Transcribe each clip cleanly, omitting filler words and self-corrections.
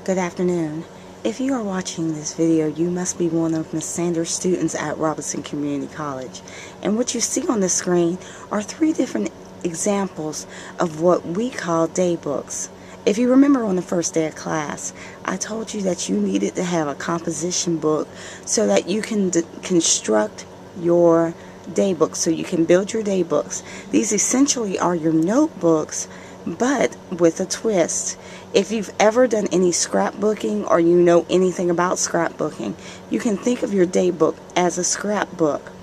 Good afternoon. If you are watching this video, you must be one of Ms. Sanders' students at Robinson Community College. And what you see on the screen are 3 different examples of what we call day books. If you remember on the first day of class, I told you that you needed to have a composition book so that you can construct your day book, so you can build your day books. These essentially are your notebooks, but with a twist. If you've ever done any scrapbooking or you know anything about scrapbooking, you can think of your day book as a scrapbook.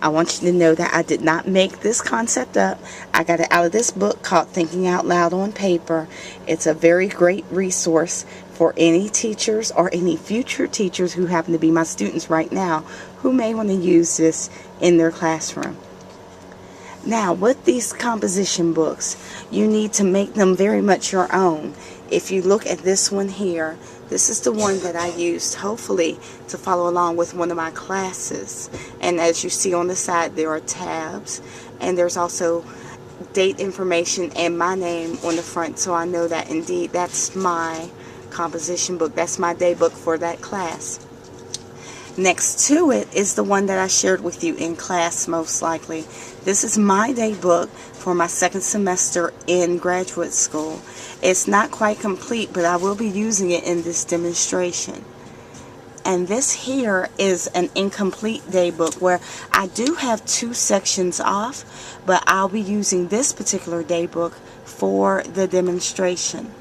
I want you to know that I did not make this concept up. I got it out of this book called Thinking Out Loud on Paper. It's a very great resource for any teachers or any future teachers who happen to be my students right now who may want to use this in their classroom. Now, with these composition books, you need to make them very much your own. If you look at this one here, this is the one that I used, hopefully, to follow along with one of my classes. And as you see on the side, there are tabs, and there's also date information and my name on the front, so I know that indeed that's my composition book. That's my day book for that class. Next to it is the one that I shared with you in class, most likely. This is my day book for my second semester in graduate school. It's not quite complete, but I will be using it in this demonstration. And this here is an incomplete day book where I do have 2 sections off, but I'll be using this particular day book for the demonstration.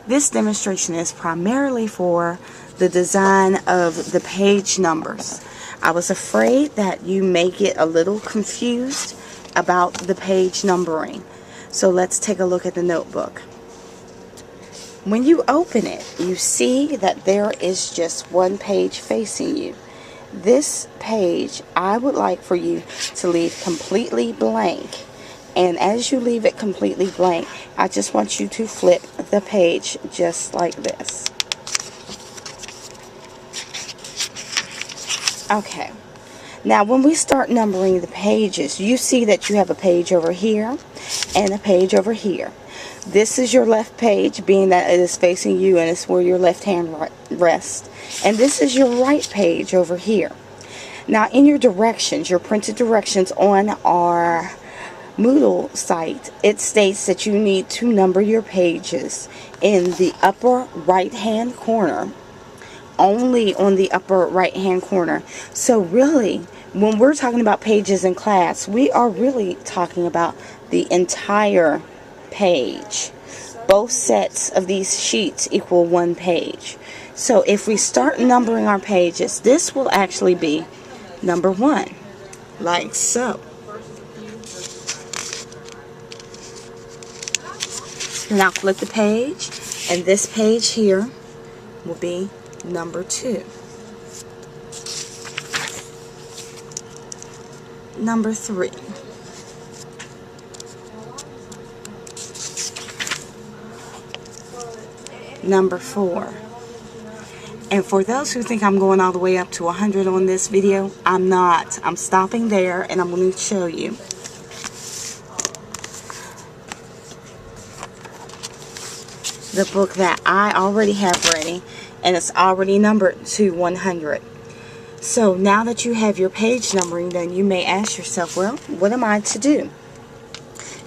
This demonstration is primarily for the design of the page numbers. I was afraid that you may get a little confused about the page numbering. So let's take a look at the notebook. When you open it, you see that there is just one page facing you. This page I would like for you to leave completely blank. And as you leave it completely blank, I just want you to flip the page just like this. Okay. Now when we start numbering the pages, you see that you have a page over here and a page over here. This is your left page, being that it is facing you and it's where your left hand rests. And this is your right page over here. Now in your directions, your printed directions on our Moodle site, it states that you need to number your pages in the upper right hand corner, only on the upper right hand corner. So really, when we're talking about pages in class, we are really talking about the entire page. Both sets of these sheets equal 1 page. So if we start numbering our pages, this will actually be number 1, like so. Now flip the page, and this page here will be number 2. Number 3. Number 4. And for those who think I'm going all the way up to 100 on this video, I'm not. I'm stopping there, and I'm going to show you. The book that I already have ready, and it's already numbered to 100. So now that you have your page numbering, then you may ask yourself, well, what am I to do?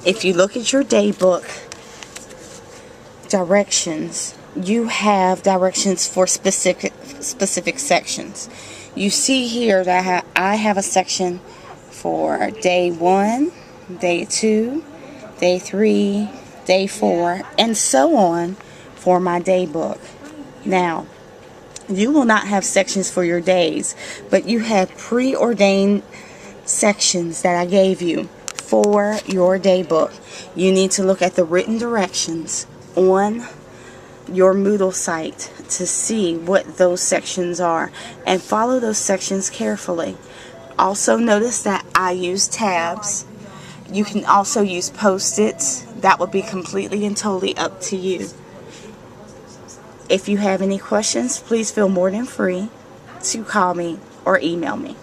If you look at your day book directions, you have directions for specific sections. You see here that I have a section for day 1, day 2, day 3, day 4, and so on for my day book. Now, you will not have sections for your days, but you have preordained sections that I gave you for your day book. You need to look at the written directions on your Moodle site to see what those sections are and follow those sections carefully. Also notice that I use tabs. You can also use post-its. That would be completely and totally up to you. If you have any questions, please feel more than free to call me or email me.